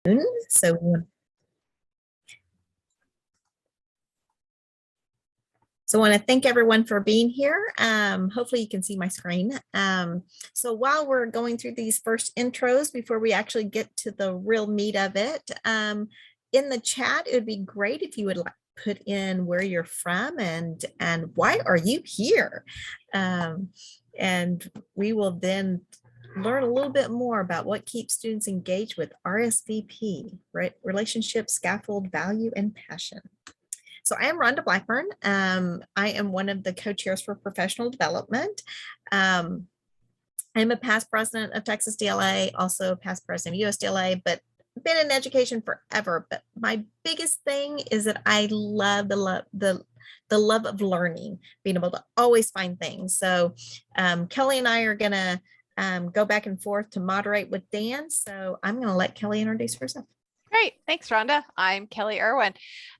So I want to thank everyone for being here. Hopefully you can see my screen. So while we're going through these first intros, before we actually get to the real meat of it, in the chat, it would be great if you would put in where you're from and why are you here? And we will then learn a little bit more about what keeps students engaged with RSVP, right? Relationship, scaffold, value, and passion. So I am Rhonda Blackburn. I am one of the co-chairs for professional development. I'm a past president of TxDLA, also past president of USDLA, but been in education forever. But my biggest thing is that I love the love of learning, being able to always find things. So Kelly and I are gonna go back and forth to moderate with Dan. So I'm gonna let Kelly introduce herself. Great. Thanks, Rhonda. I'm Kelly Irwin.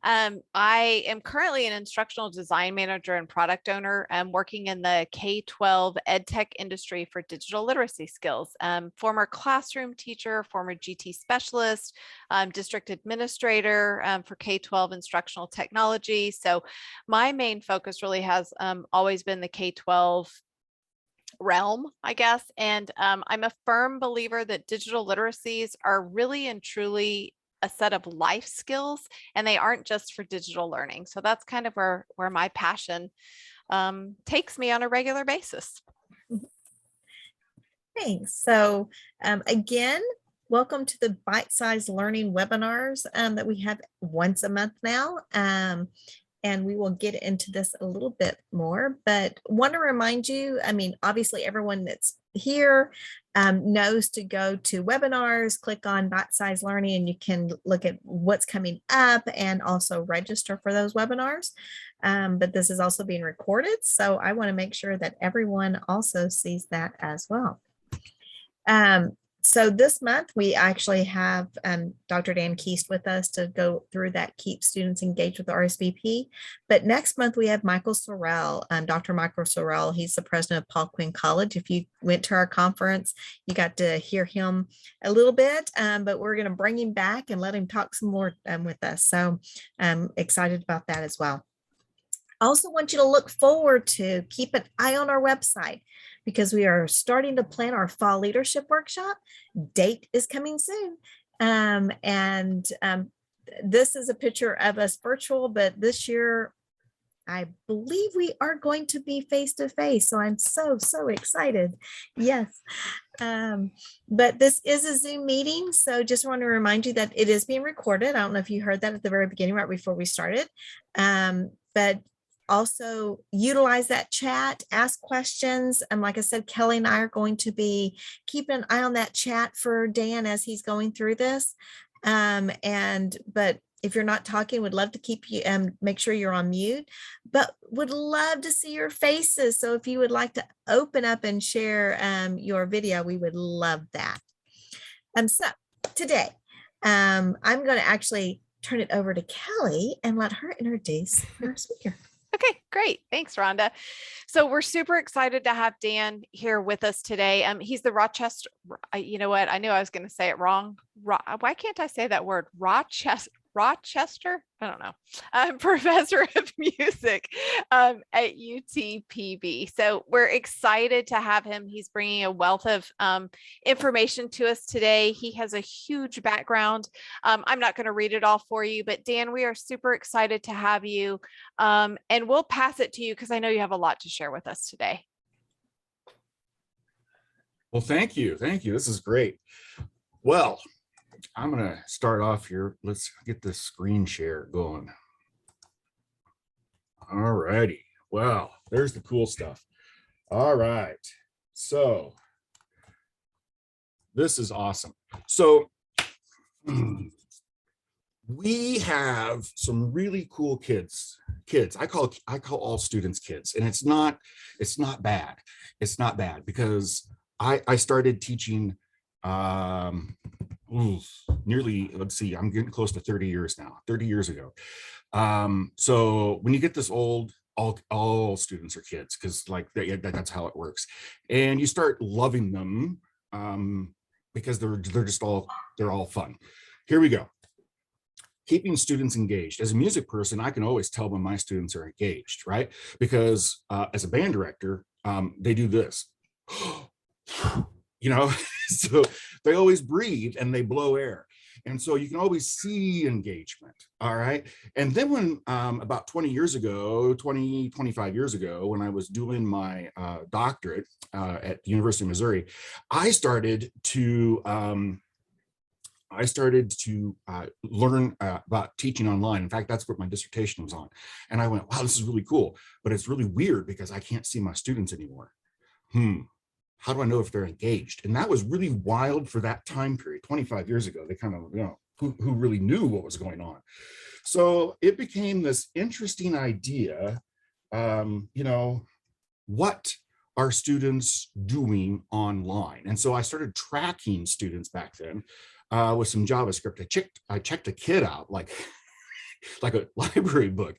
I am currently an instructional design manager and product owner. I'm working in the K-12 ed tech industry for digital literacy skills. Former classroom teacher, former GT specialist, district administrator for K-12 instructional technology. So my main focus really has always been the K-12 realm, I guess. And I'm a firm believer that digital literacies are really and truly a set of life skills, and they aren't just for digital learning. So that's kind of where my passion takes me on a regular basis. Thanks. So again, welcome to the Bite-Sized Learning webinars that we have once a month now. And we will get into this a little bit more, but want to remind you, I mean, obviously everyone that's here knows to go to webinars, click on Bite-Sized Learning, and you can look at what's coming up and also register for those webinars. But this is also being recorded, so I want to make sure that everyone also sees that as well. So this month we actually have Dr. Dan Keast with us to go through that, keep students engaged with the RSVP. But next month we have Michael Sorrell, Dr. Michael Sorrell. He's the president of Paul Quinn College. If you went to our conference, you got to hear him a little bit, but we're going to bring him back and let him talk some more with us. So I'm excited about that as well. I also want you to look forward to, keep an eye on our website, because we are starting to plan our fall leadership workshop. Date is coming soon. This is a picture of us virtual, but this year, I believe we are going to be face-to-face. So I'm so excited. Yes. But this is a Zoom meeting. So just want to remind you that it is being recorded. I don't know if you heard that at the very beginning, right before we started. But also utilize that chat, ask questions. And like I said, Kelly and I are going to be keeping an eye on that chat for Dan as he's going through this. But if you're not talking, would love to keep you, make sure you're on mute, but would love to see your faces. So if you would like to open up and share your video, we would love that. So today, I'm going to actually turn it over to Kelly and let her introduce our speaker. Okay, great. Thanks, Rhonda. So we're super excited to have Dan here with us today. He's the Rochester, you know what? I knew I was going to say it wrong. Why can't I say that word? Rochester? I don't know. Professor of music at UTPB. So we're excited to have him. He's bringing a wealth of information to us today. He has a huge background. I'm not going to read it all for you, but Dan, we are super excited to have you. And we'll pass it to you because I know you have a lot to share with us today. Well, thank you. Thank you. This is great. Well, I'm going to start off here. Let's get this screen share going. All righty. Well, there's the cool stuff. All right. So this is awesome. So we have some really cool kids. I call all students kids, and it's not bad. It's not bad because I started teaching nearly, let's see, I'm getting close to 30 years now, 30 years ago. So when you get this old, all students are kids, because like that's how it works. And you start loving them because they're all fun. here we go. Keeping students engaged. As a music person, I can always tell when my students are engaged, right? Because as a band director, they do this, so they always breathe and they blow air. And so you can always see engagement, all right? And then when about 25 years ago, when I was doing my doctorate at the University of Missouri, I started to learn about teaching online. In fact, that's what my dissertation was on. And I went, wow, this is really cool, but it's really weird because I can't see my students anymore. How do I know if they're engaged? And that was really wild for that time period, 25 years ago. They kind of, who really knew what was going on. So it became this interesting idea, what are students doing online? And so I started tracking students back then with some JavaScript. I checked a kid out like a library book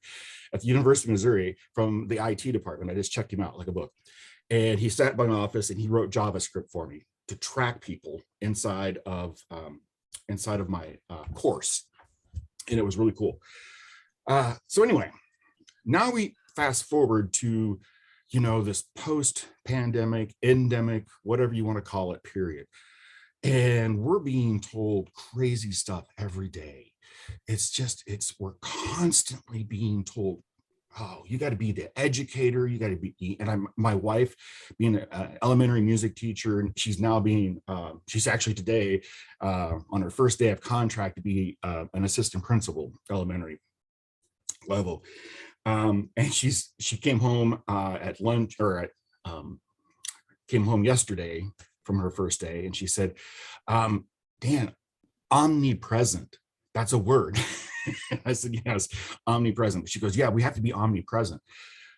at the University of Missouri from the IT department. I just checked him out like a book. And he sat by my office and he wrote JavaScript for me to track people inside of my course. And it was really cool. So anyway, now we fast forward to, this post-pandemic, endemic, whatever you want to call it, period. And we're being told crazy stuff every day. We're constantly being told, oh, you got to be the educator, you got to be, and my wife being an elementary music teacher, and she's actually today on her first day of contract to be an assistant principal, elementary level. And she came home at lunch, came home yesterday from her first day, and she said, Dan, omnipresent, that's a word. I said, yes, omnipresent. She goes, yeah, we have to be omnipresent.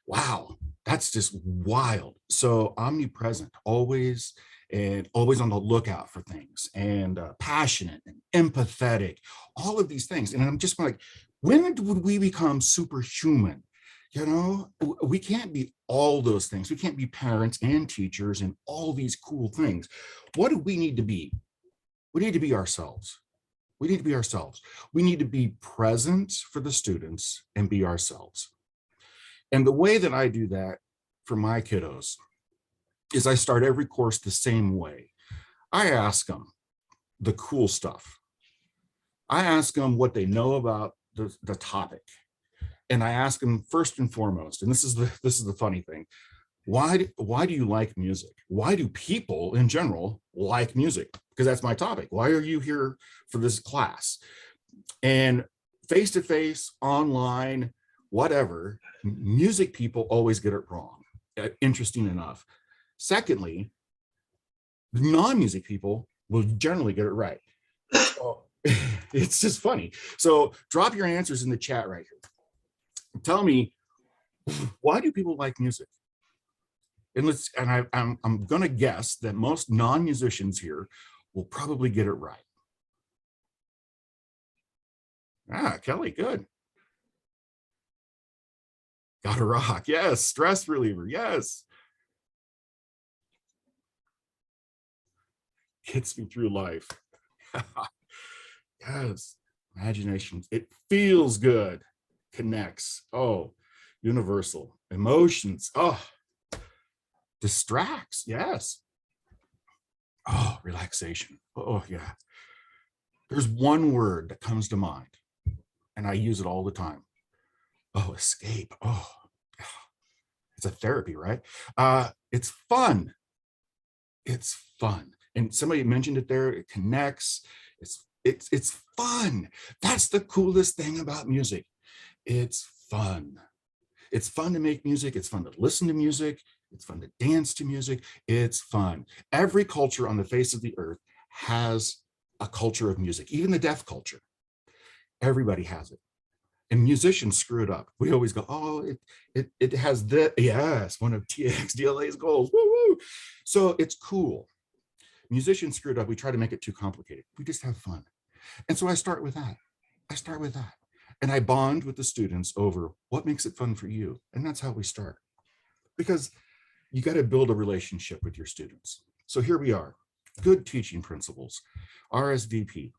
Wow, that's just wild. So omnipresent, always on the lookout for things, and passionate and empathetic, all of these things. And I'm just like, when would we become superhuman? We can't be all those things. We can't be parents and teachers and all these cool things. What do we need to be? We need to be ourselves. We need to be ourselves. We need to be present for the students and be ourselves. And the way that I do that for my kiddos is I start every course the same way. I ask them the cool stuff. I ask them what they know about the topic. And I ask them first and foremost, and this is the funny thing, why do you like music? Why do people in general like music? Because that's my topic. Why are you here for this class? And face-to-face, online, whatever, music people always get it wrong, interesting enough. Secondly, non-music people will generally get it right. So, it's just funny. So drop your answers in the chat right here. Tell me, why do people like music? And I'm going to guess that most non-musicians here will probably get it right. Kelly, good. Gotta rock. Yes. Stress reliever. Yes. Gets me through life. Yes. Imagination. It feels good. Connects. Oh, universal. Emotions. Oh, distracts. Yes. Oh, relaxation. Oh, yeah. There's one word that comes to mind, and I use it all the time. Oh, escape. Oh, it's a therapy, right? It's fun. It's fun. And somebody mentioned it there. It connects. It's fun. That's the coolest thing about music. It's fun. It's fun to make music. It's fun to listen to music. It's fun to dance to music. It's fun. Every culture on the face of the earth has a culture of music, even the deaf culture. Everybody has it. And musicians screw it up. We always go, oh, it has the, yes, one of TxDLA's goals. Woo woo. So it's cool. Musicians screw it up. We try to make it too complicated. We just have fun. And so I start with that. And I bond with the students over what makes it fun for you. And that's how we start. Because you got to build a relationship with your students. So here we are, good teaching principles, RSVP.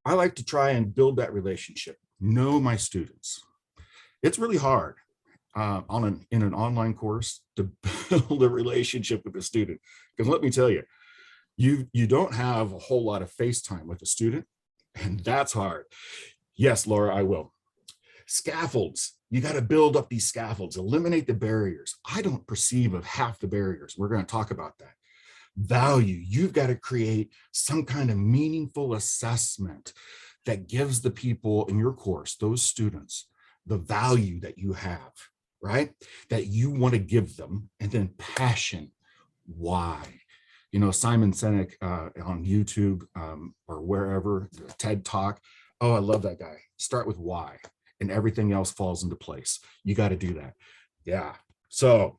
I like to try and build that relationship, know my students. It's really hard in an online course to build a relationship with a student. Because let me tell you, you don't have a whole lot of face time with a student, and that's hard. Yes, Laura, I will. Scaffolds, you got to build up these scaffolds, eliminate the barriers. I don't perceive of half the barriers. We're going to talk about that. Value, you've got to create some kind of meaningful assessment that gives the people in your course, those students, the value that you have, right? That you want to give them, and then passion, why? You know, Simon Sinek on YouTube or wherever, TED Talk. Oh, I love that guy. Start with why, and everything else falls into place. You got to do that. Yeah. So,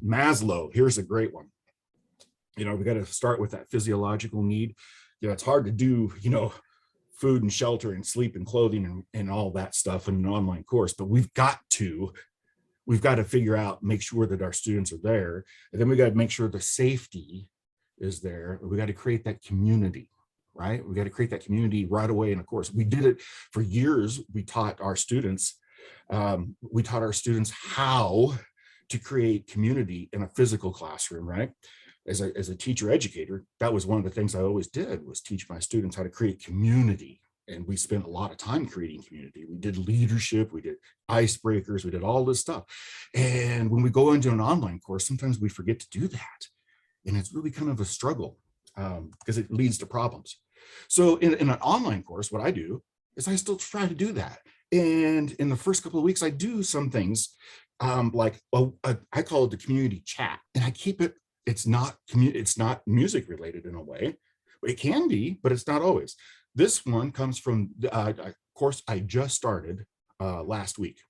Maslow, here's a great one. We got to start with that physiological need. It's hard to do, food and shelter and sleep and clothing and all that stuff in an online course, but we've got to figure out, make sure that our students are there. And then we got to make sure the safety is there. We got to create that community, right? We got to create that community right away in a course. We did it for years. We taught our students how to create community in a physical classroom, right? As a teacher educator, that was one of the things I always did, was teach my students how to create community. And we spent a lot of time creating community. We did leadership, we did icebreakers, we did all this stuff. And when we go into an online course, sometimes we forget to do that. And it's really kind of a struggle because it leads to problems. So in an online course, what I do is I still try to do that. And in the first couple of weeks, I do some things I call it the community chat, and I keep it. It's not music related in a way. It can be, but it's not always. This one comes from a course I just started last week.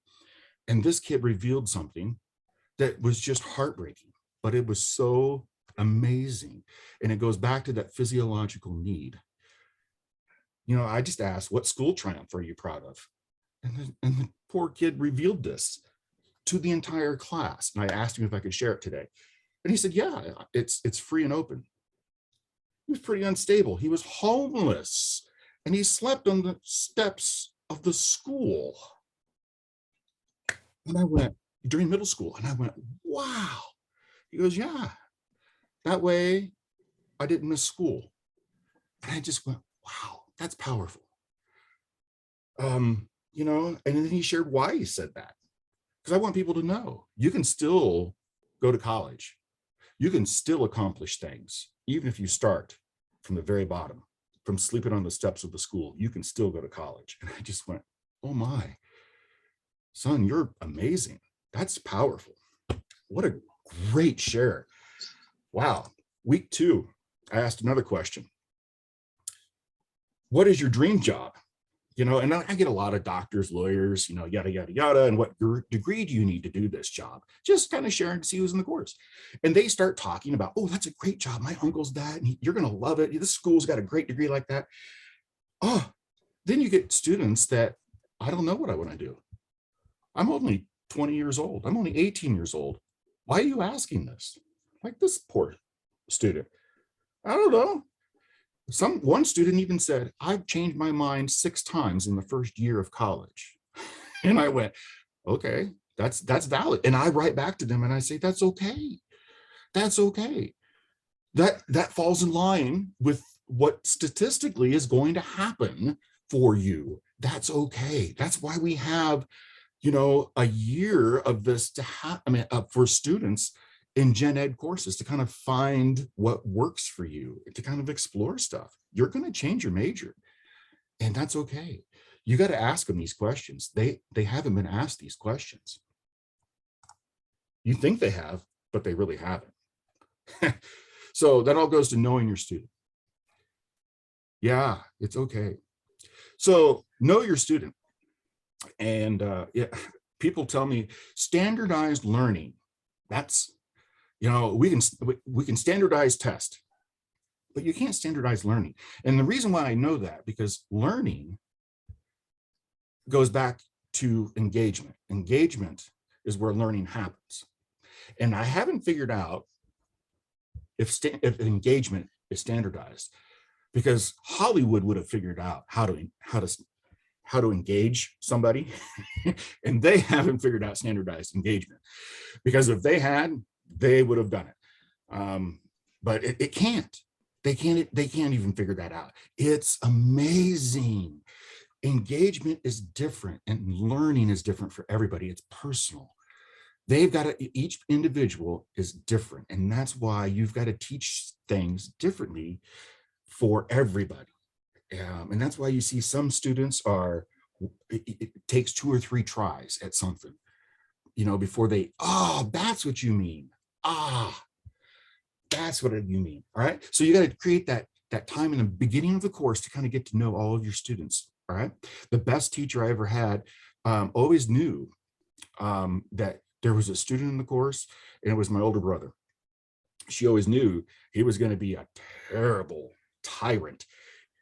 And this kid revealed something that was just heartbreaking, but it was so amazing. And it goes back to that physiological need. I just asked, what school triumph are you proud of? And the poor kid revealed this to the entire class. And I asked him if I could share it today. And he said, yeah, it's free and open. He was pretty unstable. He was homeless, and he slept on the steps of the school. And I went, during middle school, and I went, wow. He goes, yeah, that way I didn't miss school. And I just went, wow, that's powerful. And then he shared why he said that. Because I want people to know you can still go to college. You can still accomplish things, even if you start from the very bottom, from sleeping on the steps of the school. You can still go to college. And I just went, oh my, son, you're amazing. That's powerful. What a great share. Wow. Week 2, I asked another question. What is your dream job? And I get a lot of doctors, lawyers, yada, yada, yada. And what degree do you need to do this job? Just kind of sharing to see who's in the course. And they start talking about, oh, that's a great job. My uncle's that, and you're going to love it. This school's got a great degree like that. Oh, then you get students that, I don't know what I want to do. I'm only 20 years old. I'm only 18 years old. Why are you asking this? Like this poor student. I don't know. One student even said, I've changed my mind 6 times in the first year of college. And I went, okay, that's valid. And I write back to them and I say, that's okay. That's okay. That falls in line with what statistically is going to happen for you. That's okay. That's why we have, a year of this to happen for students in gen ed courses, to kind of find what works for you, to kind of explore stuff. You're going to change your major, and that's okay. You got to ask them these questions. They haven't been asked these questions. You think they have, but they really haven't. So that all goes to knowing your student. Yeah, it's okay. So know your student. And people tell me standardized learning. That's, we can standardize test, but you can't standardize learning. And the reason why I know that, because learning goes back to engagement. Engagement is where learning happens. And I haven't figured out if engagement is standardized. because Hollywood would have figured out how to engage somebody, and they haven't figured out standardized engagement, because if they had, they would have done it. But it can't. They can't even figure that out. It's amazing. Engagement is different, and learning is different for everybody. It's personal. They've got to, each individual is different, and that's why you've got to teach things differently for everybody. And that's why you see some students are, it takes 2 or 3 tries at something, before they, oh, that's what you mean. That's what you mean. All right. So you got to create that time in the beginning of the course to kind of get to know all of your students. All right. The best teacher I ever had always knew that there was a student in the course, and it was my older brother. She always knew he was going to be a terrible tyrant,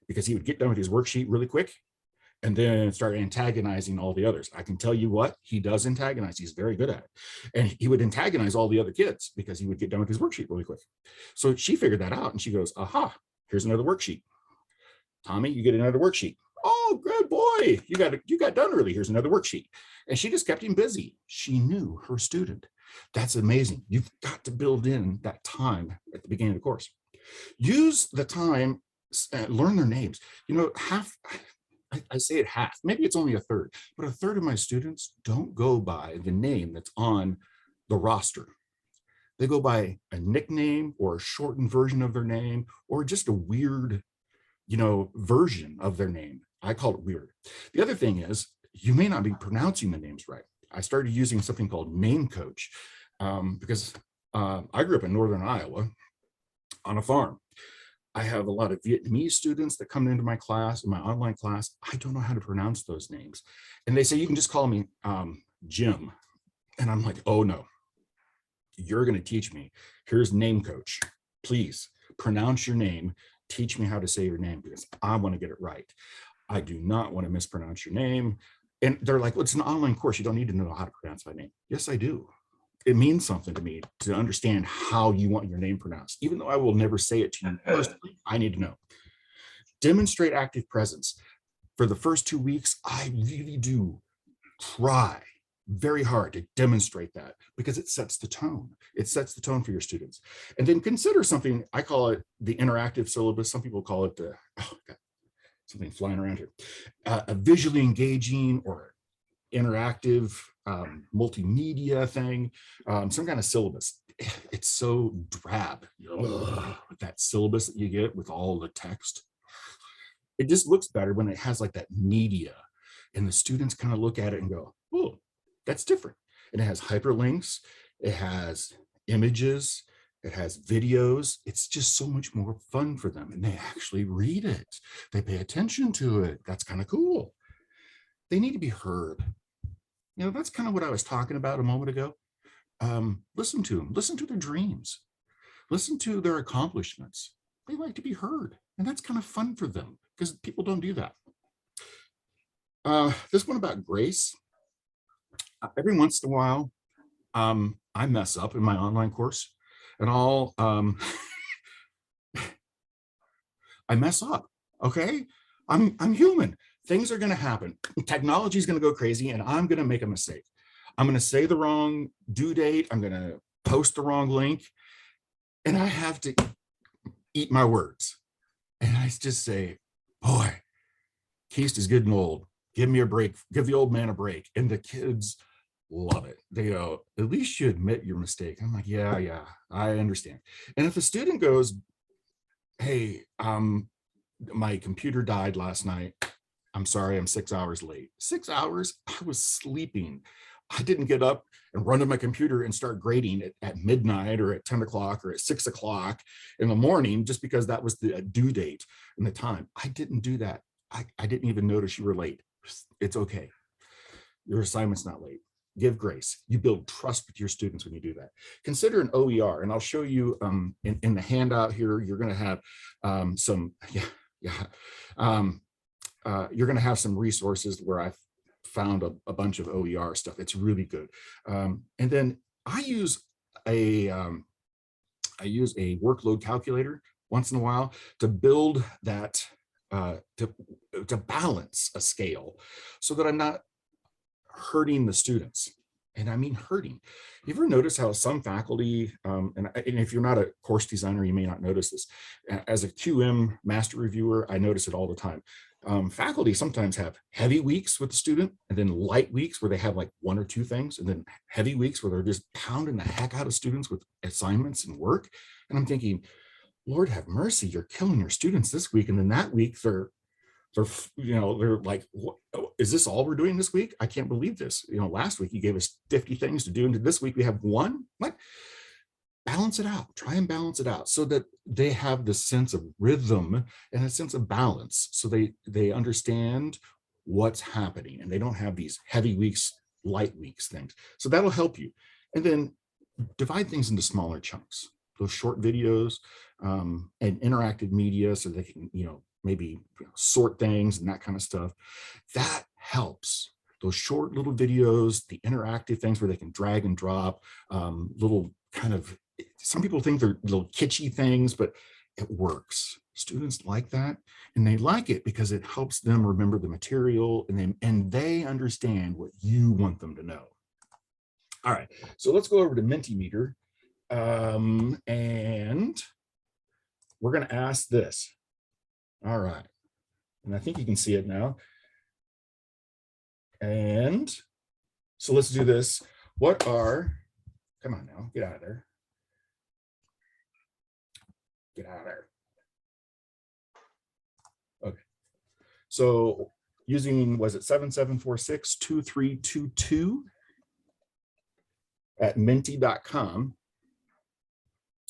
because he would get done with his worksheet really quick and then start antagonizing all the others. I can tell you what, he does antagonize. He's very good at it. And he would antagonize all the other kids because he would get done with his worksheet really quick. So she figured that out, and she goes, aha, here's another worksheet. Tommy, you get another worksheet. Oh, good boy. You got done early. Here's another worksheet. And she just kept him busy. She knew her student. That's amazing. You've got to build in that time at the beginning of the course. Use the time, learn their names. I say it half, maybe it's only a third, but a third of my students don't go by the name that's on the roster. They go by a nickname or a shortened version of their name, or just a weird, version of their name. I call it weird. The other thing is, you may not be pronouncing the names right. I started using something called Name Coach because I grew up in Northern Iowa on a farm. I have a lot of Vietnamese students that come into my class, in my online class. I don't know how to pronounce those names. And they say, you can just call me Jim. And I'm like, oh no, you're going to teach me. Here's Name Coach. Please pronounce your name. Teach me how to say your name, because I want to get it right. I do not want to mispronounce your name. And they're like, well, it's an online course. You don't need to know how to pronounce my name. Yes, I do. It means something to me to understand how you want your name pronounced. Even though I will never say it to you personally, I need to know. Demonstrate active presence. For the first 2 weeks, I really do try very hard to demonstrate that, because it sets the tone. It sets the tone for your students. And then consider something, I call it the interactive syllabus. Some people call it the, something flying around here, a visually engaging or interactive multimedia thing, some kind of syllabus. It's so drab, with that syllabus that you get with all the text. It just looks better when it has like that media, and the students kind of look at it and go, oh, that's different. And it has hyperlinks, it has images, it has videos. It's just so much more fun for them, and they actually read it. They pay attention to it. That's kind of cool. They need to be heard. That's kind of what I was talking about a moment ago. Listen to them. Listen to their dreams. Listen to their accomplishments. They like to be heard, and that's kind of fun for them, because people don't do that. This one about grace. Every once in a while, I mess up in my online course, and I mess up. Okay, I'm human. Things are going to happen. Technology is going to go crazy, and I'm going to make a mistake. I'm going to say the wrong due date. I'm going to post the wrong link, and I have to eat my words. And I just say, boy, Keast is getting old. Give me a break. Give the old man a break. And the kids love it. They go, at least you admit your mistake. I'm like, yeah, I understand. And if a student goes, hey, my computer died last night. I'm sorry, I'm 6 hours late. 6 hours? I was sleeping. I didn't get up and run to my computer and start grading it at midnight or at 10 o'clock or at 6 o'clock in the morning just because that was the due date and the time. I didn't do that. I didn't even notice you were late. It's okay. Your assignment's not late. Give grace. You build trust with your students when you do that. Consider an OER, and I'll show you in the handout here. You're going to have you're going to have some resources where I've found a bunch of OER stuff. It's really good. And then I use a workload calculator once in a while to build that, to balance a scale so that I'm not hurting the students. And I mean hurting. You ever notice how some faculty, and if you're not a course designer, you may not notice this. As a QM master reviewer, I notice it all the time. Faculty sometimes have heavy weeks with the student and then light weeks where they have like 1 or 2 things, and then heavy weeks where they're just pounding the heck out of students with assignments and work. And I'm thinking, Lord have mercy, you're killing your students this week. And then that week they're like, what, is this all we're doing this week? I can't believe this. Last week you gave us 50 things to do, and this week we have 1. What? Balance it out. Try and balance it out so that they have this sense of rhythm and a sense of balance, so they understand what's happening and they don't have these heavy weeks, light weeks things. So that'll help you. And then divide things into smaller chunks, those short videos and interactive media, so they can, maybe sort things and that kind of stuff. That helps. Those short little videos, the interactive things where they can drag and drop, little kind of, some people think they're little kitschy things, but it works. Students like that, and they like it because it helps them remember the material, and they understand what you want them to know. All right, so let's go over to Mentimeter, and we're going to ask this. All right, and I think you can see it now. And so let's do this. Come on now, get out of there. Get out of there. Okay, so using, was it 7746-2322 at menti.com,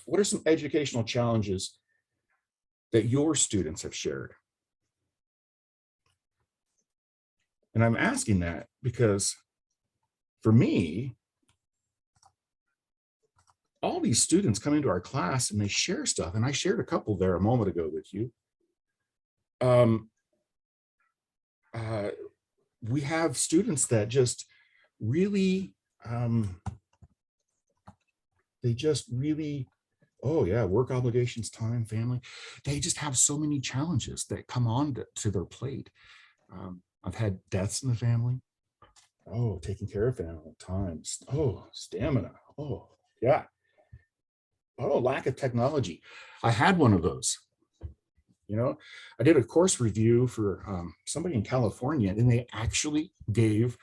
what are some educational challenges that your students have shared? And I'm asking that because for me, all these students come into our class and they share stuff, and I shared a couple there a moment ago with you. We have students that just really, oh yeah, work obligations, time, family. They just have so many challenges that come on to their plate. I've had deaths in the family. Oh, taking care of family, times. Oh, stamina. Oh, yeah. Oh, lack of technology. I had one of those. I did a course review for somebody in California, and they actually gave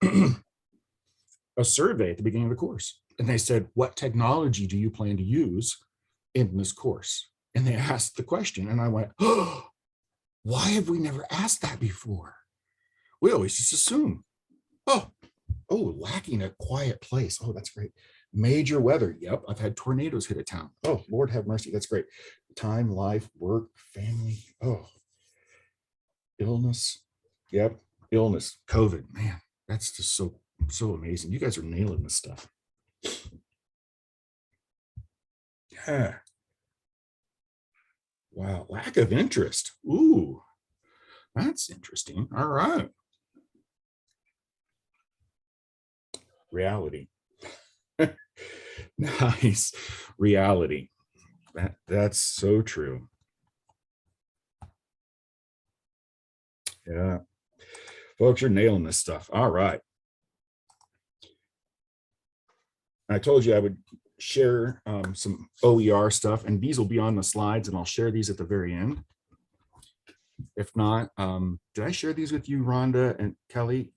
a survey at the beginning of the course. And they said, what technology do you plan to use in this course? And they asked the question, and I went, oh, why have we never asked that before? We always just assume, oh, lacking a quiet place. Oh, that's great. Major weather. Yep, I've had tornadoes hit a town. Oh, Lord have mercy. That's great. Time, life, work, family. Oh, illness. Yep, illness, COVID. Man, that's just so amazing. You guys are nailing this stuff. Yeah. Wow, lack of interest. Ooh, that's interesting. All right. Reality. Nice. Reality. That's so true. Yeah. Folks, you're nailing this stuff. All right. I told you I would share some OER stuff, and these will be on the slides, and I'll share these at the very end. If not, did I share these with you, Rhonda and Kelly,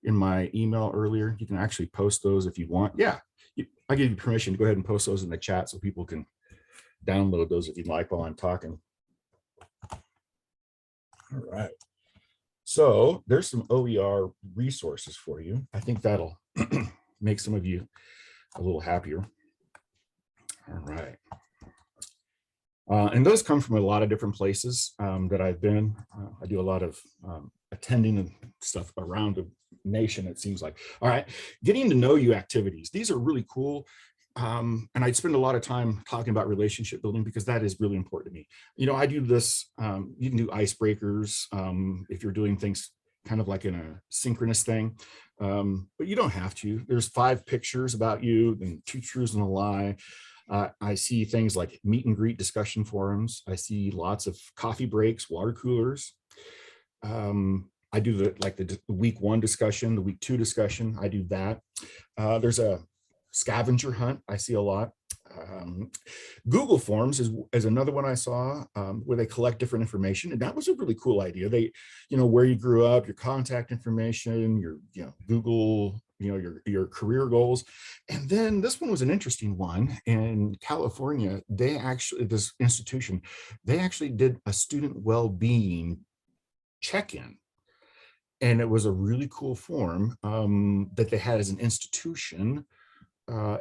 in my email earlier? You can actually post those if you want. Yeah, I give you permission to go ahead and post those in the chat so people can download those if you'd like while I'm talking. All right. So there's some OER resources for you. I think that'll make some of you a little happier. All right. And those come from a lot of different places that I've been. I do a lot of attending and stuff around the nation, it seems like. All right, getting to know you activities. These are really cool. And I'd spend a lot of time talking about relationship building because that is really important to me. I do this, you can do icebreakers if you're doing things kind of like in a synchronous thing, but you don't have to. There's 5 pictures about you and 2 truths and a lie. I see things like meet and greet discussion forums. I see lots of coffee breaks, water coolers. I do the week 1 discussion, the week 2 discussion. I do that. There's a scavenger hunt I see a lot. Google Forms is another one I saw, where they collect different information, and that was a really cool idea. They, where you grew up, your contact information, your Google, your career goals. And then this one was an interesting one. In California, this institution, they actually did a student well-being check-in. And it was a really cool form that they had as an institution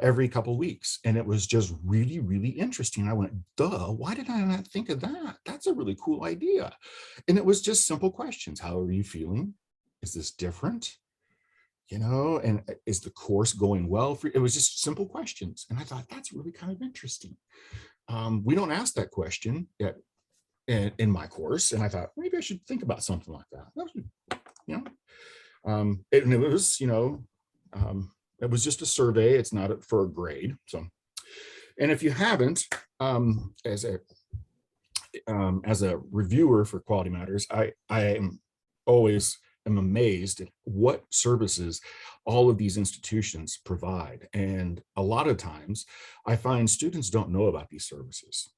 every couple of weeks. And it was just really, really interesting. I went, duh, why did I not think of that? That's a really cool idea. And it was just simple questions. How are you feeling? Is this different? And is the course going well for you? It was just simple questions. And I thought, that's really kind of interesting. We don't ask that question yet in my course. And I thought, maybe I should think about something like that. That was, and it was, it was just a survey. It's not for a grade. So, and if you haven't, as a reviewer for Quality Matters, I am always amazed at what services all of these institutions provide. And a lot of times I find students don't know about these services.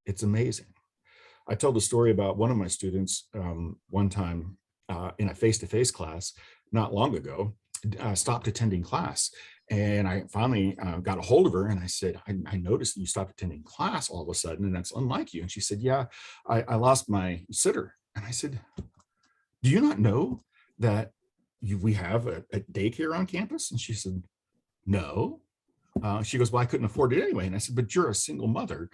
It's amazing. I told the story about one of my students one time in a face-to-face class not long ago, stopped attending class. And I finally got a hold of her and I said, I noticed that you stopped attending class all of a sudden, and that's unlike you. And she said, yeah, I lost my sitter. And I said, do you not know that we have a daycare on campus? And she said, no. She goes, well, I couldn't afford it anyway. And I said, but you're a single mother.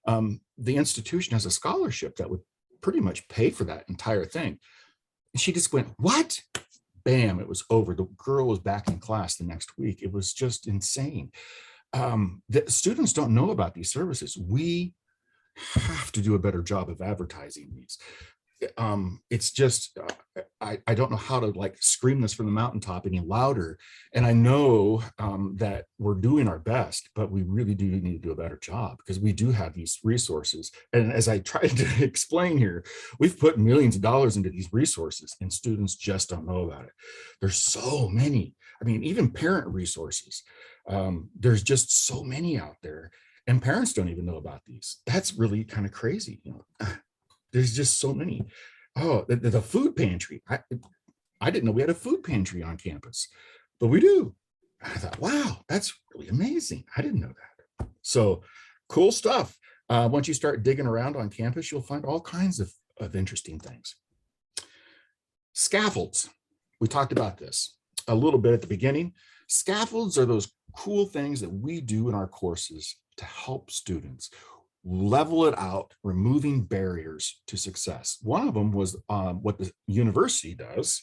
The institution has a scholarship that would pretty much pay for that entire thing. And she just went, what? Bam, it was over. The girl was back in class the next week. It was just insane. The students don't know about these services. We have to do a better job of advertising these. It's just, I don't know how to scream this from the mountaintop any louder. And I know that we're doing our best, but we really do need to do a better job because we do have these resources. And as I tried to explain here, we've put millions of dollars into these resources and students just don't know about it. There's so many. I mean, even parent resources. There's just so many out there and parents don't even know about these. That's really kind of crazy. There's just so many. Oh, the food pantry. I didn't know we had a food pantry on campus, but we do. I thought, wow, that's really amazing. I didn't know that. So cool stuff. Once you start digging around on campus, you'll find all kinds of interesting things. Scaffolds. We talked about this a little bit at the beginning. Scaffolds are those cool things that we do in our courses to help students level it out, removing barriers to success. One of them was what the university does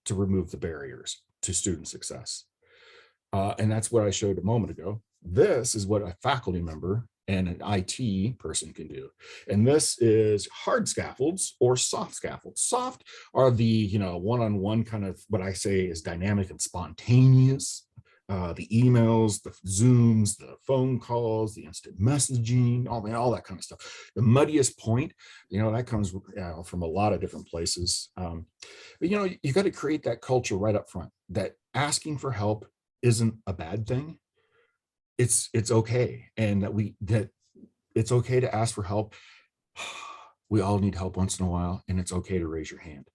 to remove the barriers to student success. And that's what I showed a moment ago. This is what a faculty member and an IT person can do. And this is hard scaffolds or soft scaffolds. Soft are the one-on-one kind of what I say is dynamic and spontaneous. The emails, the Zooms, the phone calls, the instant messaging, all that kind of stuff. The muddiest point, that comes from a lot of different places. But you got to create that culture right up front that asking for help isn't a bad thing. It's okay, and that it's okay to ask for help. We all need help once in a while, and it's okay to raise your hand.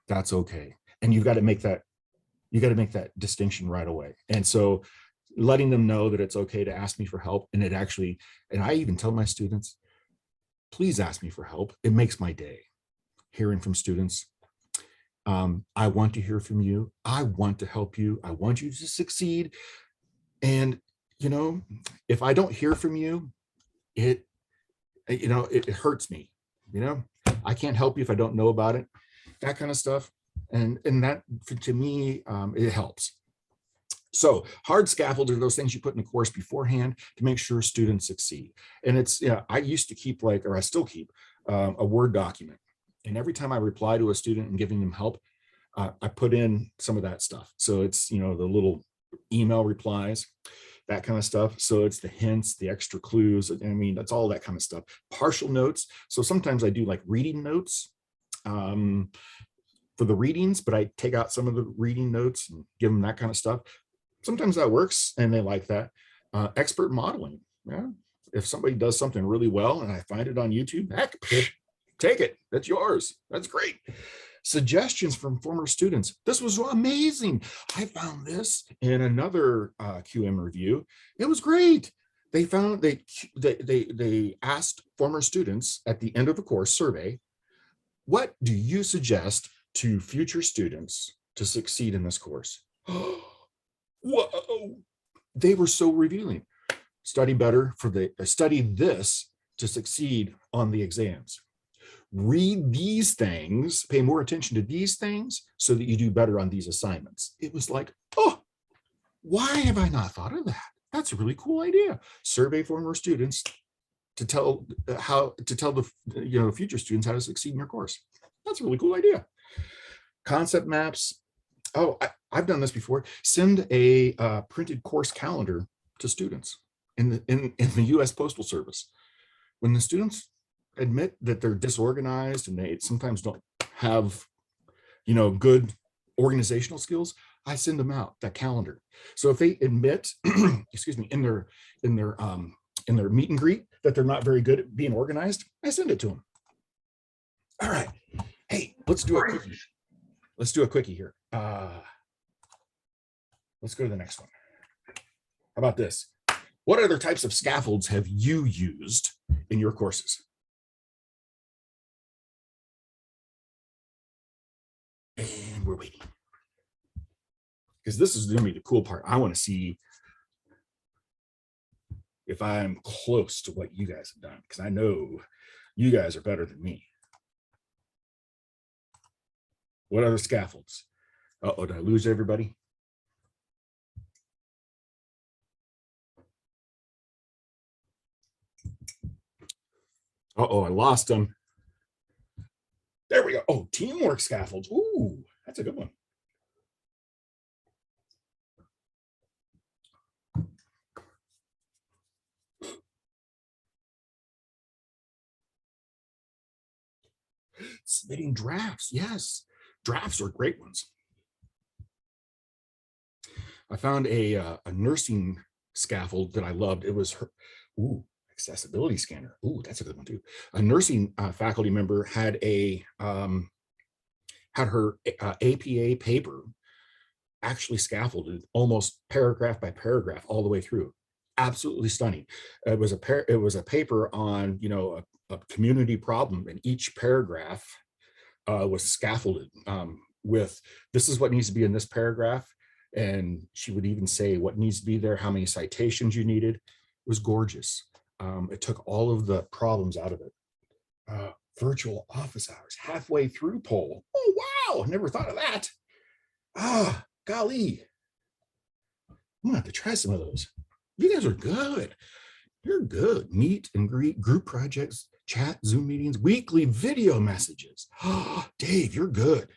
That's okay, and you've got to make that. You got to make that distinction right away. And so letting them know that it's okay to ask me for help. And I even tell my students, please ask me for help. It makes my day hearing from students. I want to hear from you. I want to help you. I want you to succeed. And, if I don't hear from you, it hurts me. I can't help you if I don't know about it, that kind of stuff. And that, to me, it helps. So hard scaffolds are those things you put in the course beforehand to make sure students succeed. And it's, I used to keep I still keep a Word document. And every time I reply to a student and giving them help, I put in some of that stuff. So it's, the little email replies. that kind of stuff. So it's the hints, the extra clues. I mean, that's all that kind of stuff. Partial notes. So sometimes I do like reading notes for the readings, but I take out some of the reading notes and give them that kind of stuff. Sometimes that works and they like that. Expert modeling. Yeah. If somebody does something really well and I find it on YouTube, heck, take it. That's yours. That's great. Suggestions from former students. This was amazing. I found this in another QM review. It was great. They found they asked former students at the end of the course survey, what do you suggest to future students to succeed in this course? Whoa. They were so revealing. Study better for study this to succeed on the exams. Read these things, pay more attention to these things so that you do better on these assignments. It was like, oh, why have I not thought of that? That's a really cool idea. Survey former students to tell the future students how to succeed in your course. That's a really cool idea. Concept maps. Oh, I've done this before. Send a printed course calendar to students in the U.S. Postal Service. When the students admit that they're disorganized and they sometimes don't have, good organizational skills, I send them out that calendar. So if they admit, excuse me, in their meet and greet that they're not very good at being organized, I send it to them. All right. Hey, let's do a quickie. Let's do a quickie here. Let's go to the next one. How about this? What other types of scaffolds have you used in your courses? And we're waiting. Because this is going to be the cool part. I want to see if I'm close to what you guys have done, because I know you guys are better than me. What other scaffolds? Uh-oh, did I lose everybody? Uh-oh, I lost them. There we go. Oh, teamwork scaffolds. Ooh, that's a good one. Submitting drafts. Yes, drafts are great ones. I found a nursing scaffold that I loved. It was her. Ooh, accessibility scanner. Ooh, that's a good one too. A nursing faculty member had her APA paper actually scaffolded almost paragraph by paragraph all the way through. Absolutely stunning. It was a paper on a community problem, and each paragraph was scaffolded with this is what needs to be in this paragraph, and she would even say what needs to be there, how many citations you needed. It was gorgeous. It took all of the problems out of it. Virtual office hours, halfway through poll. Oh, wow, never thought of that. Ah, golly. I'm gonna have to try some of those. You guys are good. You're good. Meet and greet, group projects, chat, Zoom meetings, weekly video messages. Oh, Dave, you're good.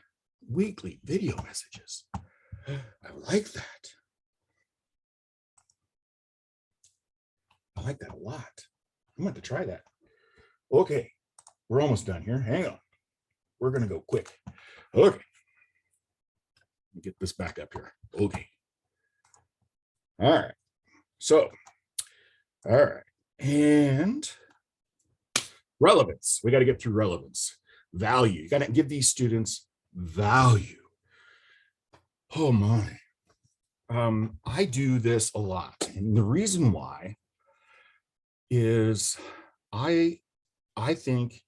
Weekly video messages. I like that. I like that a lot. I'm going to try that. Okay, we're almost done here. Hang on. We're going to go quick. Okay. Let me get this back up here. Okay. All right. So, all right. And relevance. We got to get through relevance. Value. You got to give these students value. Oh my. I do this a lot. And the reason why is I think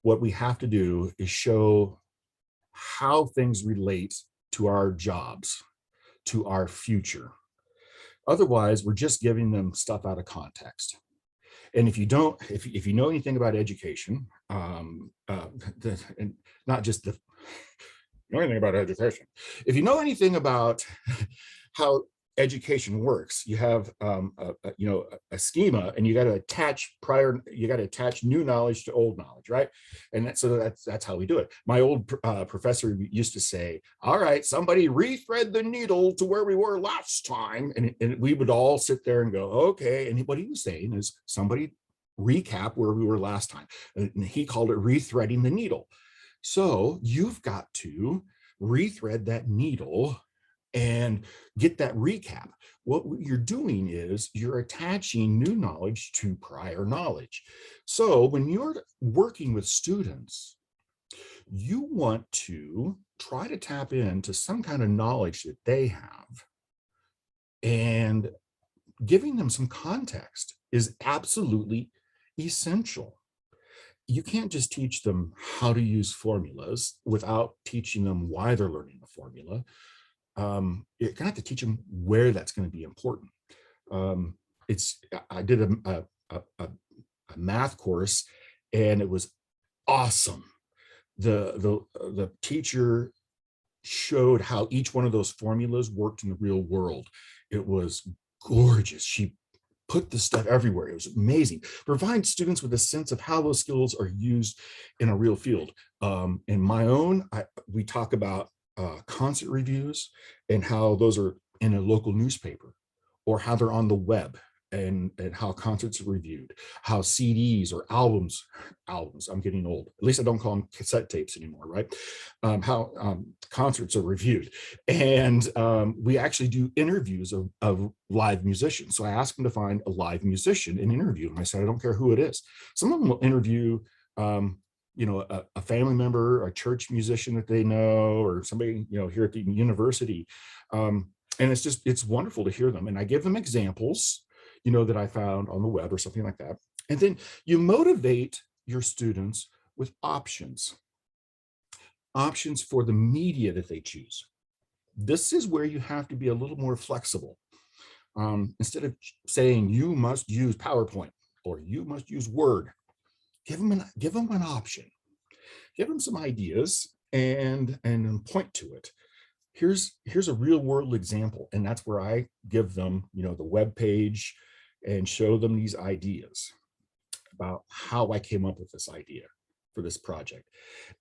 what we have to do is show how things relate to our jobs, to our future. Otherwise, we're just giving them stuff out of context. And if you don't, if you know anything about education, and not just the know anything about education, if you know anything about how education works. You have a schema, and you got to attach new knowledge to old knowledge, right? And that's how we do it. My old professor used to say, all right, somebody rethread the needle to where we were last time, and we would all sit there and go, okay. And what he was saying is, somebody recap where we were last time, and he called it rethreading the needle. So you've got to rethread that needle and get that recap. What you're doing is you're attaching new knowledge to prior knowledge. So when you're working with students, you want to try to tap into some kind of knowledge that they have, and giving them some context is absolutely essential. You can't just teach them how to use formulas without teaching them why they're learning the formula. You're gonna have to teach them where that's going to be important. I did a math course, and it was awesome. The teacher showed how each one of those formulas worked in the real world. It was gorgeous. She put the stuff everywhere. It was amazing. Provide students with a sense of how those skills are used in a real field. In my own, we talk about concert reviews and how those are in a local newspaper, or how they're on the web, and how concerts are reviewed, how CDs or albums, I'm getting old, at least I don't call them cassette tapes anymore, right? How concerts are reviewed. And we actually do interviews of live musicians. So I asked them to find a live musician and interview them. I said, I don't care who it is. Some of them will interview a family member, a church musician that they know, or somebody, here at the university. And it's wonderful to hear them. And I give them examples, that I found on the web or something like that. And then you motivate your students with options for the media that they choose. This is where you have to be a little more flexible. Instead of saying you must use PowerPoint or you must use Word, give them an option, give them some ideas, and point to it. Here's a real world example, and that's where I give them, the web page, and show them these ideas about how I came up with this idea for this project.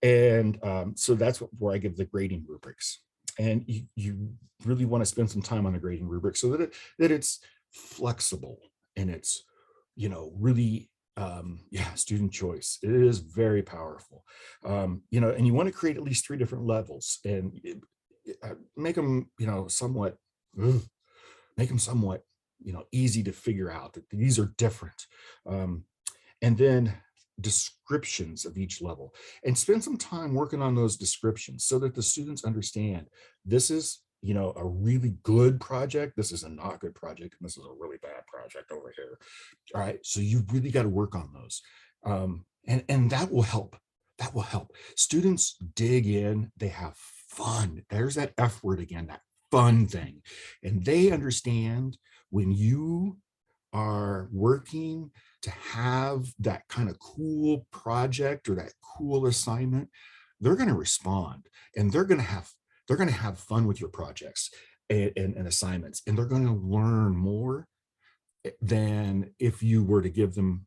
And so that's where I give the grading rubrics. And you really want to spend some time on the grading rubric so that it's flexible, and it's really student choice. It is very powerful. And you want to create at least 3 different levels, and make them somewhat easy to figure out that these are different. And then descriptions of each level, and spend some time working on those descriptions so that the students understand this is a really good project, this is a not good project, and this is a really bad project over here. All right, so you really got to work on those, and that will help. Students dig in, they have fun. There's that F word again, that fun thing. And they understand when you are working to have that kind of cool project or that cool assignment, they're going to respond, and they're going to have fun with your projects and assignments, and they're going to learn more than if you were to give them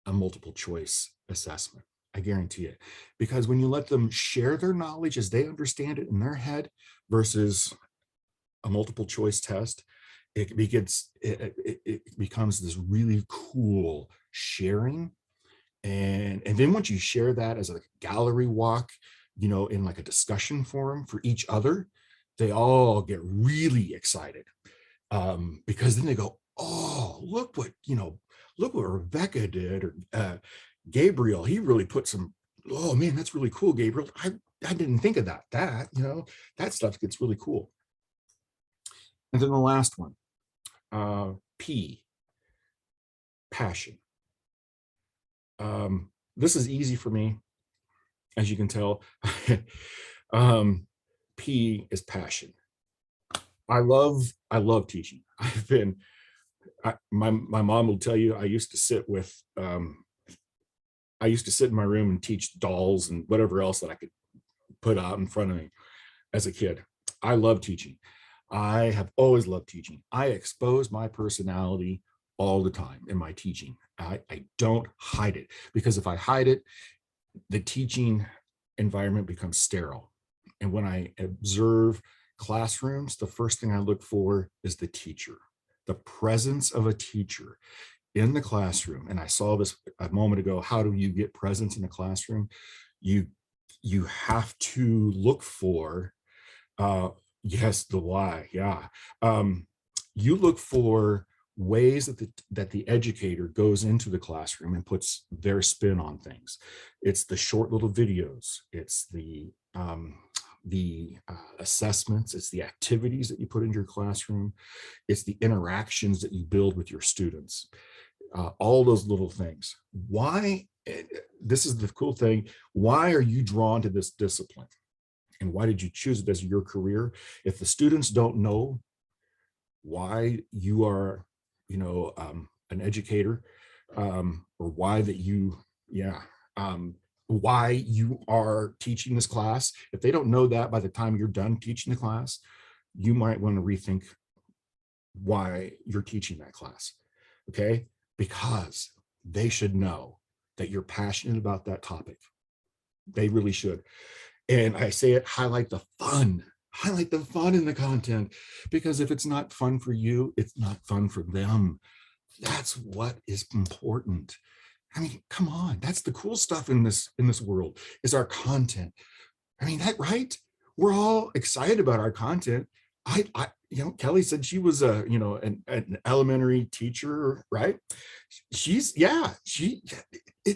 a multiple choice assessment. I guarantee it. Because when you let them share their knowledge as they understand it in their head versus a multiple choice test, it becomes this really cool sharing. And then once you share that as a gallery walk, in like a discussion forum for each other, they all get really excited, because then they go, oh, look what Rebecca did, or Gabriel, he really put some, oh man, that's really cool, Gabriel. I didn't think of that, that stuff gets really cool. And then the last one, P, passion. This is easy for me, as you can tell. P is passion. I love teaching. My mom will tell you, I used to sit in my room and teach dolls and whatever else that I could put out in front of me as a kid. I love teaching. I have always loved teaching. I expose my personality all the time in my teaching. I don't hide it, because if I hide it, the teaching environment becomes sterile. And when I observe classrooms, the first thing I look for is the teacher, the presence of a teacher in the classroom. And I saw this a moment ago. How do you get presence in the classroom? You have to look for, yes, the why. Yeah. You look for ways that the educator goes into the classroom and puts their spin on things. It's the short little videos. It's the assessments. It's the activities that you put into your classroom. It's the interactions that you build with your students. All those little things. Why? This is the cool thing. Why are you drawn to this discipline? And why did you choose it as your career? If the students don't know why you are, an educator, or why that you, why you are teaching this class, if they don't know that by the time you're done teaching the class, you might want to rethink why you're teaching that class. Okay, because they should know that you're passionate about that topic. They really should. And I say it, highlight the fun in the content, because if it's not fun for you, it's not fun for them. That's what is important. I mean, come on, that's the cool stuff in this world, is our content. I mean, that, right? We're all excited about our content. Kelly said she was an elementary teacher, right? It's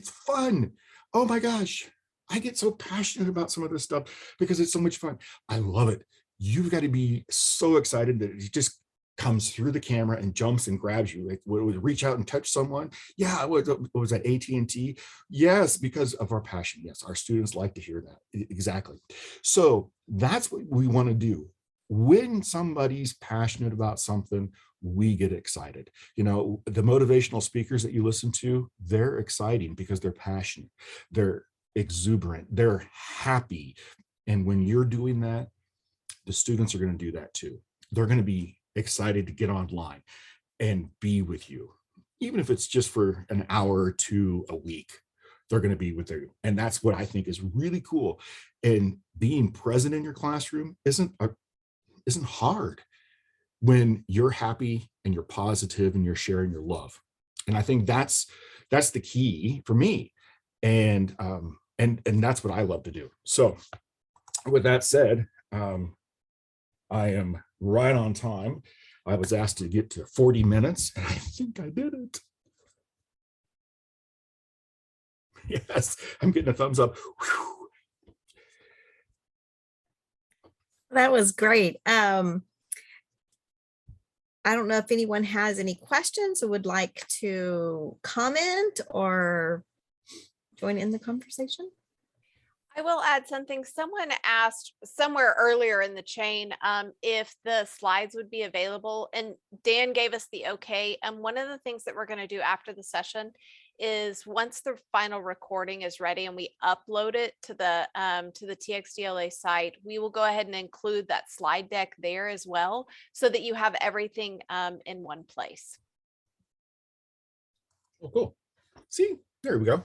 fun. Oh my gosh. I get so passionate about some of this stuff because it's so much fun. I love it. You've got to be so excited that it just comes through the camera and jumps and grabs you. Like, would reach out and touch someone? Yeah, what was that, AT&T? Yes, because of our passion. Yes, our students like to hear that. Exactly. So that's what we want to do. When somebody's passionate about something, we get excited. The motivational speakers that you listen to, they're exciting because they're passionate. They're exuberant, they're happy. And when you're doing that, the students are going to do that too. They're going to be excited to get online and be with you, even if it's just for an hour or two a week. They're going to be with you, and that's what I think is really cool. And being present in your classroom isn't hard when you're happy and you're positive and you're sharing your love. And I think that's the key for me. And that's what I love to do. So with that said, I am right on time. I was asked to get to 40 minutes, and I think I did it. Yes, I'm getting a thumbs up. Whew. That was great. I don't know if anyone has any questions or would like to comment or join in the conversation. I will add something. Someone asked somewhere earlier in the chain if the slides would be available, and Dan gave us the okay. And one of the things that we're going to do after the session is, once the final recording is ready and we upload it to the TxDLA site, we will go ahead and include that slide deck there as well, so that you have everything in one place. Oh, cool. See, there we go.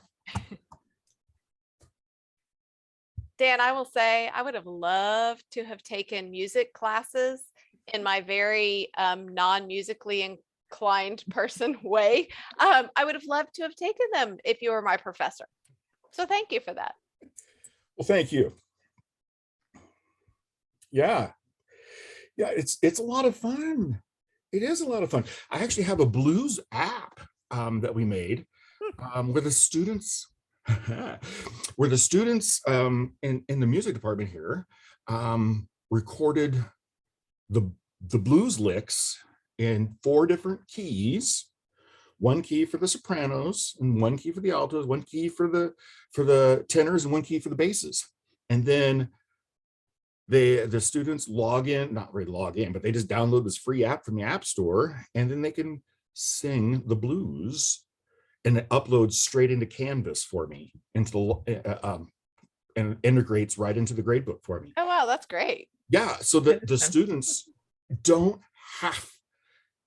Dan, I will say I would have loved to have taken music classes in my very non-musically inclined person way. I would have loved to have taken them if you were my professor. So thank you for that. Well, thank you. Yeah, it's a lot of fun. It is a lot of fun. I actually have a blues app that we made where the students in the music department here recorded the blues licks in 4 different keys. 1 key for the sopranos, and 1 key for the altos, 1 key for the tenors, and 1 key for the basses. And then the students not really log in, but they just download this free app from the App Store, and then they can sing the blues, and it uploads straight into Canvas for me, into the and integrates right into the gradebook for me. Oh, wow, that's great. Yeah, so the students don't have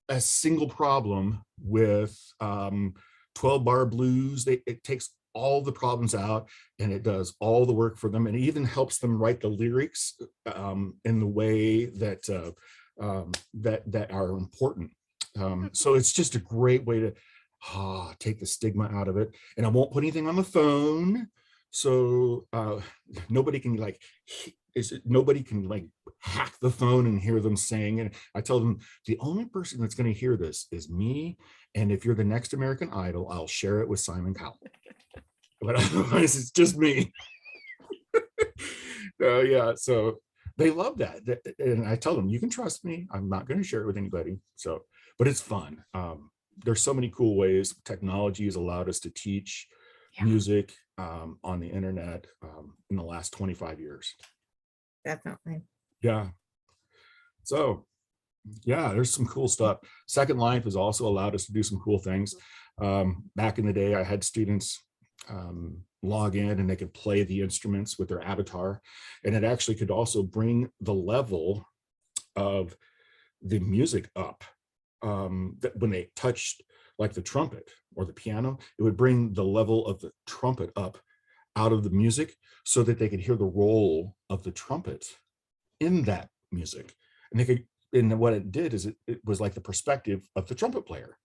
a single problem with 12-bar blues. It takes all the problems out and it does all the work for them, and it even helps them write the lyrics in the way that that are important. So it's just a great way to take the stigma out of it. And I won't put anything on the phone, so nobody can hack the phone and hear them sing. And I tell them the only person that's going to hear this is me, and if you're the next American Idol, I'll share it with Simon Cowell. But otherwise it's just me. Yeah, so they love that. And I tell them, you can trust me, I'm not going to share it with anybody. So, but it's fun. There's so many cool ways technology has allowed us to teach music on the internet in the last 25 years. Definitely. Yeah. So yeah, there's some cool stuff. Second Life has also allowed us to do some cool things. Back in the day, I had students log in and they could play the instruments with their avatar, and it actually could also bring the level of the music up. That when they touched like the trumpet or the piano, it would bring the level of the trumpet up out of the music so that they could hear the roll of the trumpet in that music. And they could, and what it did is it was like the perspective of the trumpet player.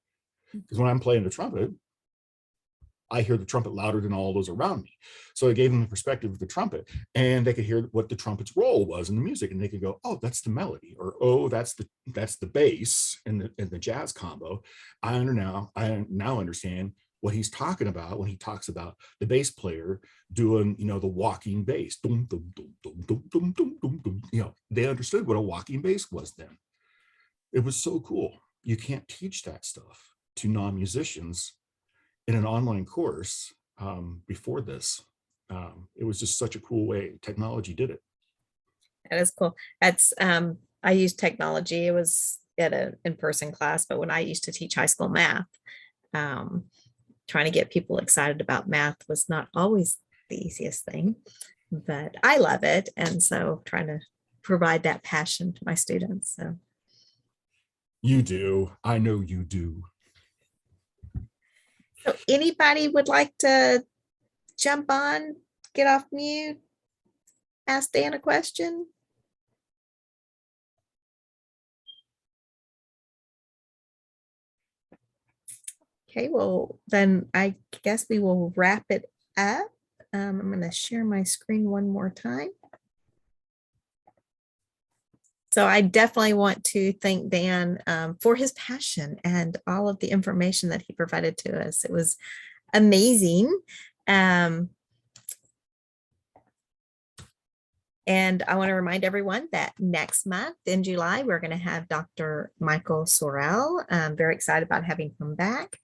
Because when I'm playing the trumpet, I hear the trumpet louder than all those around me. So it gave them the perspective of the trumpet, and they could hear what the trumpet's role was in the music, and they could go, oh, that's the melody, or oh, that's the bass in the jazz combo. I now understand what he's talking about when he talks about the bass player doing, the walking bass. Dum, dum, dum, dum, dum, dum, dum, dum, dum. They understood what a walking bass was then. It was so cool. You can't teach that stuff to non-musicians in an online course before this. It was just such a cool way technology did it. That is cool. That's I used technology. It was at an in-person class, but when I used to teach high school math, trying to get people excited about math was not always the easiest thing, but I love it. And so trying to provide that passion to my students. So you do. I know you do. So anybody would like to jump on, get off mute, ask Dan a question? Okay, well, then I guess we will wrap it up. I'm going to share my screen one more time. So I definitely want to thank Dan for his passion and all of the information that he provided to us. It was amazing. And I want to remind everyone that next month in July, we're going to have Dr. Michael Sorrell. I'm very excited about having him back.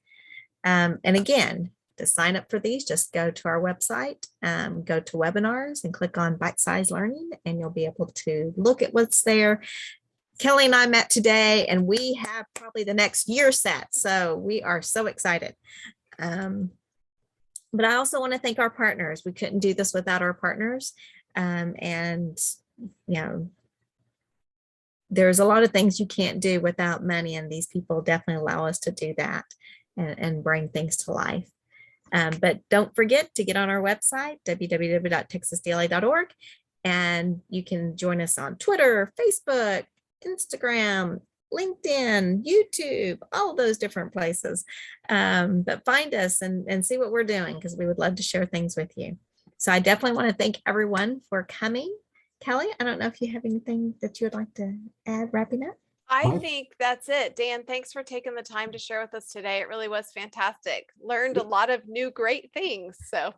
And again, to sign up for these, just go to our website, go to webinars and click on Bite-Sized Learning, and you'll be able to look at what's there. Kelly and I met today, and we have probably the next year set. So we are so excited. But I also want to thank our partners. We couldn't do this without our partners. And, there's a lot of things you can't do without money, and these people definitely allow us to do that and bring things to life. But don't forget to get on our website, www.TxDLA.org, and you can join us on Twitter, Facebook, Instagram, LinkedIn, YouTube, all those different places. But find us and see what we're doing, because we would love to share things with you. So I definitely want to thank everyone for coming. Kelly, I don't know if you have anything that you would like to add wrapping up. I think that's it. Dan, thanks for taking the time to share with us today. It really was fantastic. Learned a lot of new great things. So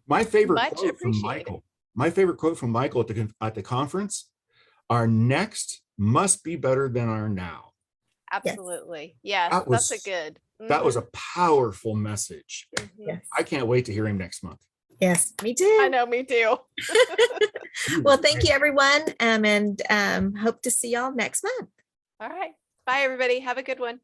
my favorite quote from Michael at the conference, our next must be better than our now. Absolutely. Yes, that's a good. That was a powerful message. Yes. I can't wait to hear him next month. Yes, me too. I know, me too. Well, thank you, everyone. And hope to see y'all next month. All right. Bye, everybody. Have a good one.